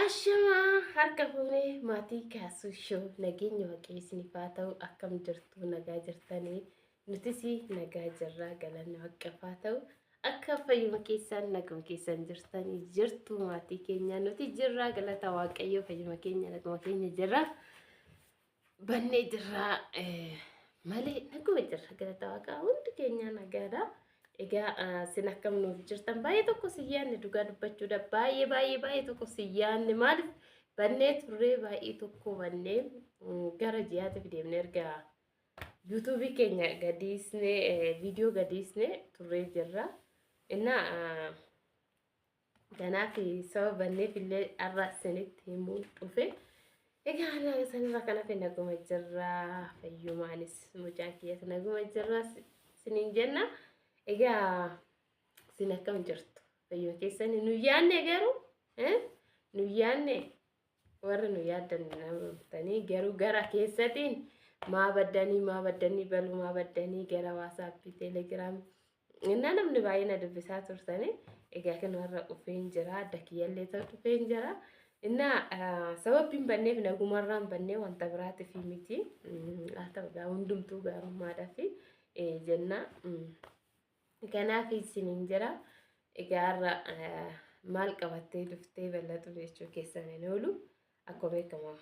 Ashama harka fuunee maatii kaasushoo nageenya waaqessinii faa ta'u akkam jirtu nagaa jirtanii nutis nagaa jirraa galanna waaqeffaa ta'u akka fayyuma keessan naguma keessan jirtanii jirtu maatii keenya nuti jirraa galata waaqayyoo fayyuma keenya naguma keenya jirraa bannee jirraa malee naguma jirra galata waaqaa hundi keenya nagaadha. Egaa sin akkam nuuf jirtan baay'ee tokko siyyaanne dhugaa dubbachuudha baay'ee tokko siyyaanne maaliif bannee turree baay'ee tokko bannee gara ji'aatiif deemnee erga yuutuubii keenya gadiisnee viidiyoo gadiisnee turree jirra. Innaa kanaaf sababa banneef illee har'a isinitti himuu dhufe. Egaa sanirra kanaaf naguma jirra fayyumaanis mucaan kiyyaas naguma jirra siniin jenna. Egaa sin akkam jirtu fayyuma keessanii nu yaadne garuu nu yaadne warra nu yaaddan namtanii garuu gara keessatiin maa baddanii baluu maa baddanii gara waasappii teelegiraam innaa namni baay'ee na dubbisaa turtanii egaa kan warra dhufeen jira adda kiyyallee ta'u dhufeen jira innaa sababbiin banneef nagumarraan bannee wanta biraatiif miti haa ta'u hundumtuu gaarummaadhaaf jenna. Kanaaf isiniin jira egaa har'a maal qabattee dhuftee bal'atu jechuu keessan hin oolu akkuma beekamu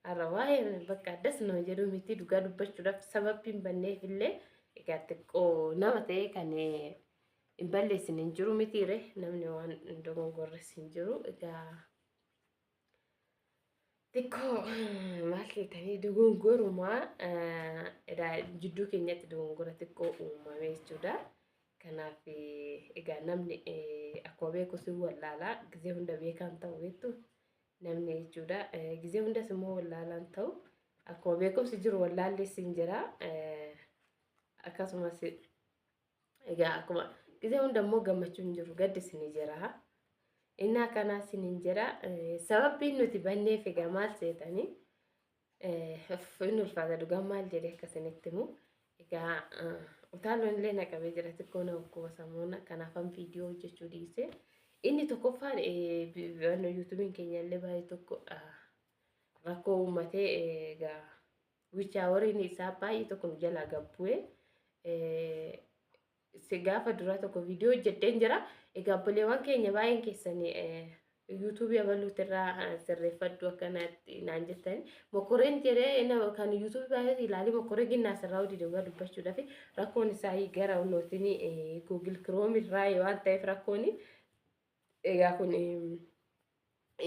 har'a waa'ee bakka addas nama jedhu miti dhugaa dubbachuudhaaf sababbiin banneef illee egaa xiqqoo nama ta'e kan hin balleessin hin jiru mitiire namni waan dogongorres hin jiru egaa xiqqoo maal ta'e dogongorumaa jidduu keenyatti dogongora xiqqoo uumame jechuudha. Kanaaf egaa namni akkuma beeku si wallaalaa gizee hunda beekan ta'u beektu namni jechuudha gizee hundas immoo wallaalaan ta'u akkuma beekumsi jiru wallaallees hin jira akkasumas egaa akkuma gizee hunda immoo gammachuu hin jiru gaddis ni jira innaa kanaas hin jira sababbiin nuti banneef egaa maal seetanii inni ulfaata dhugaa maal jedhee akkasinitti himu egaa utaaluun illee naqabee jira xiqqoo na okkuma samuuna kanaafan viidiyoo hojjechuu dhiise inni tokkoffaan yuutuubiin keenya illee baay'ee tokko rakkoo uummatee egaa wichaaworiin isaa baay'ee tokko nu jalaa gabbu'ee gaafa duraa tokko viidiyoo hojjedheen jira egaa obboleewwan keenya baay'een keessanii yuutuubii abaluutirraa sirreeffadhu akkanatti naan jettan mokoreen jedhee kan yuutuubii baay'ee ilaalee mokoree ginnaa sirraa hojii dhugaa dubbachuudhaaf rakkoon isaa gara unnootiin Google Chrome irraa waan ta'eef rakkoon egaa kun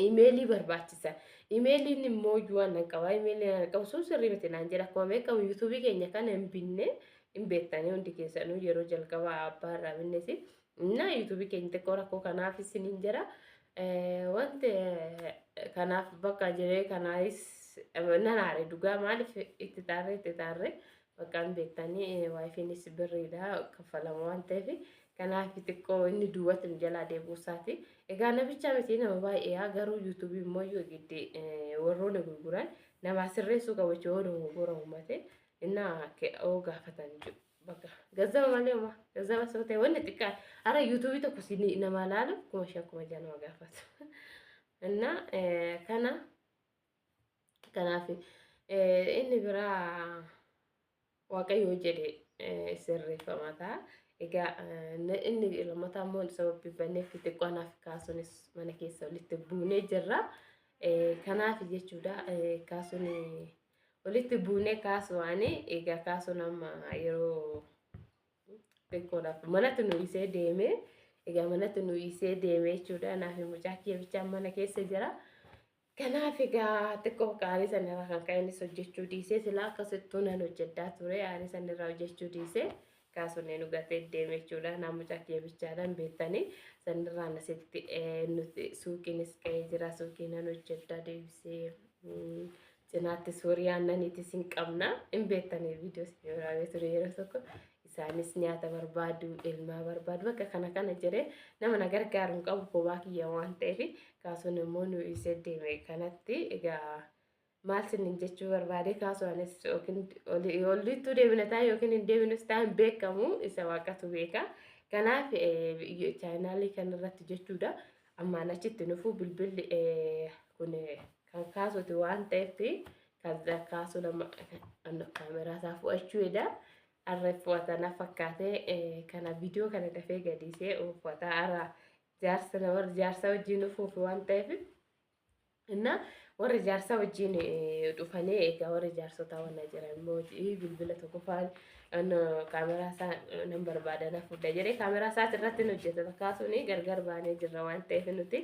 imeelii barbaachisa. Imeeliin immoo waan nan qaba imeelii nan qabu sun sirrii miti naan jedha akkuma beekamu yuutuubii keenya kana hin binne hin beektanii hundi keessanuu yeroo jalqabaa abbaa irraa binnes innaa yuutuubii keenya xiqqoo rakkoo kanaaf isiniin jira. Wanti kanaaf bakka jiree kanaanis nan aare dhugaa maaliif itti taarree bakkaan beektanii waayifiinis birriidha kaffalama waan ta'eef kanaaf xiqqoo inni duwwatti nu jalaa deebuusaati. Egaa nabicha miti nama baay'ee garuu yuutuubii immoo yoo gidde warroonni gurguran nama sirreessuu qabu jechuudha gurgura uummate innaa oo gaafatan bakka gazzaba malee uma gazzaba soo ta'e wanni xiqqaa ara yuutuubii tokko si nama laalu kuma shan kuma jaha nama gaafatu innaa kanaaf inni biraa waaqayyoo jedhe sirreeffama ta'a. Egaa inni lammataa immoo sababbii banneef xiqqoo anaaf kaasuunis mana keessa walitti buunee jirra kanaaf jechuudha kaasuun walitti buunee kaasuwaanii egaa kaasuun amma yeroo xiqqoodhaaf manatti nu isee deeme egaa manatti nu isee deeme jechuudha naaf mucaa kiyya bichaan mana keessa jira. Kanaaf egaa xiqqoo qaarii sanirraa kan ka'innis hojjechuu dhiisee silaa akkasittuu nan hojjedhaa ture aarii sanirraa hojjechuu dhiisee kaasuun nu gatee deeme jechuudha naa mucaa kiyya bichaadhaan beektanii sanirraa nasitti nuti suuqiinis ka'ee jira suuqii nan hojjedhaa deebisee cinaatti suuriyaan naniitis hin qabna hin beektanii viidiyoo isin waraabee ture yeroo tokko isaanis nyaata barbaadu ilmaa barbaadu bakka kana jedhee nama na gargaaru hin qabu kophaa kiyya waan ta'eef kaasuun immoo nu isee deeme kanatti egaa maal sinin jechuu barbaade kaasuunis yookiin olittuu deebina ta'a yookiin hin deebinus ta'a hin beekamu isa waaqatu beeka. Kanaaf chaanaalii kanarratti jechuudha ammaan achitti nufu bilbilli kun kan kaasuti waan ta'eef kan kaasu nama kaameraa isaa fu'achuudha. Arreeffata na fakkaatee kana viidiyoo kana dafee gadhiisee uffata ara jaarsa wajjin ufuuf waan ta'eef እና warri jaarsa wajjin dhufanii egaa warri jaarsota wanna jiran immoo bilbila tokko faan kaameraa isaa nan barbaada na fudda jedhee kaameraa isaa irratti hojjeta kaasuun gargar baanee jirra waan ta'eef nuti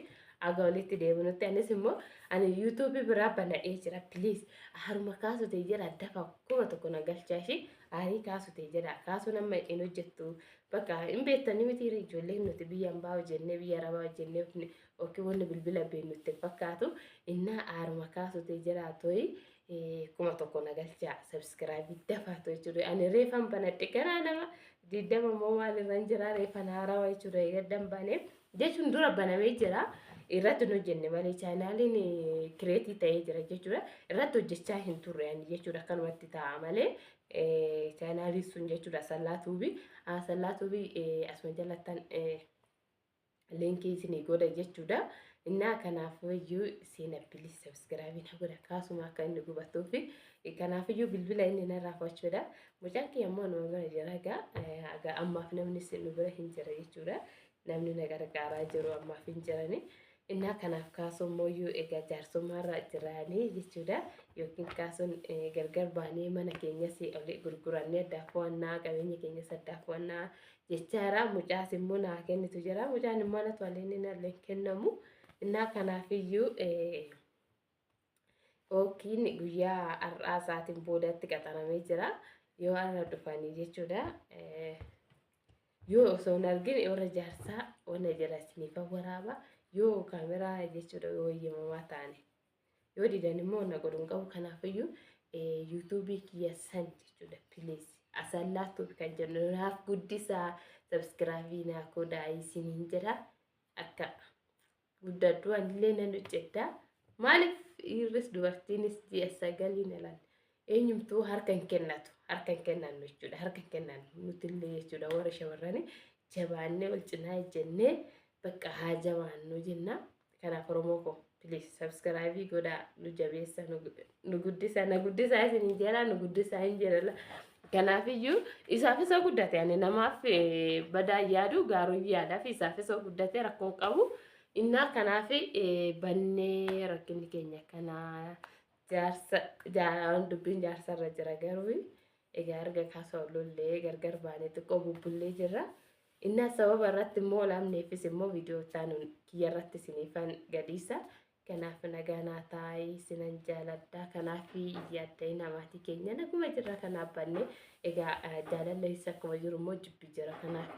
aga walitti deebinutti anis immoo ani yuutuubii biraa banadhee jira please haruma kaasutee jira dafa kuma tokko na galchaashi aarii kaasutee jira kaasuu nama hin hojjettu bakka hin beektanii miti ijoolleen nuti biyya hambaa hojjennee biyya arabaa hojjennee okkii wanni bilbila beennutti fakkaatu innaa haruma kaasutee jira to'i kuma tokko na galchaa subscribe dafaatu jechuudha ani reefan banadhe garaa nama diddama moo maalirran jira reefan haarawaa jechuudha gaddan baanee jechuun dura banamee jira irratti hojjenne malee chaanaaliin kireetii ta'ee jira jechuudha irratti hojjechaa hin turre ani jechuudha kanumatti ta'a malee chaanaalii sun jechuudha sallaatuubi asuma jalattan linkii isinii godha jechuudha innaa kanaafiyyuu isin bilis subscribe na godha kaasuma akka inni gubatuufi kanaafiyyuu bilbila inni narraa fudhachuudha mucaan kiyya immoo nama bira jira egaa ammaaf namni nu bira hin jira jechuudha namni na gargaaraa jiru ammaaf hin jirani innaa kanaaf kaasuun mooyyuu egaa jaarsummaarra jiraanii jechuudha yookiin kaasuun gargar baanee mana keenyas gurgurannee addaafawannaa qabeenya keenyas addaafawannaa jechaara mucaas immoo naa kennitu jira mucaan immoo na toleen inni kennamu innaa kanaafiyyuu yookiin guyyaa har'aa isaatiin boodatti qaxaramee jira yoo har'a dhufanii jechuudha yoo osoo hin argin warra jaarsaa wanna jira isiniif waraaba yoo kaameraa jechuudha yoo eeyyamamaa taane yoo didan immoo na godhuun qabu kanaafiyyuu yuutuubii kiyya san jechuudha please asallaatuuf kan jennu naaf guddisaa subscribe naa godhaa isiniin jedha akka guddaddu anillee nan hojjedha maaliif dhiirris dubartiinis ji'a sagaliin alan eenyumtuu harka hin kennannu jechuudha harka hin kennannu nutillee jechuudha warra shamarranii jabaannee wal cinaa jennee bakka haa jabaannu jenna kanaaf oromoo ko please subscribe godhaa nu jabeessa nu guddisaa na guddisaa isiniin jedha nu guddisaa hin jedha kanaafiyyuu isaaf isa guddate ani namaaf badaa yaadu gaaruu yaadaaf isaaf isa guddate rakkoon qabu innaa kanaaf bannee rakkinni keenya kanaa jaarsa dubbiin jaarsarra jira garuu egaa erga kaasoo lollee gargar baanee xiqqoo bubbullee jirra innaa sababa irratti immoo laamneefis immoo viidiyoo isaanii kiyya irratti isiniifan gadhiisa kanaaf nagaanaa taa'ii sinan jaaladha kanaaf yaadda namaatii keenya naguma jirra kanaaf bannee egaa jaalalleessa akkuma jiru immoo jibbi jira kanaaf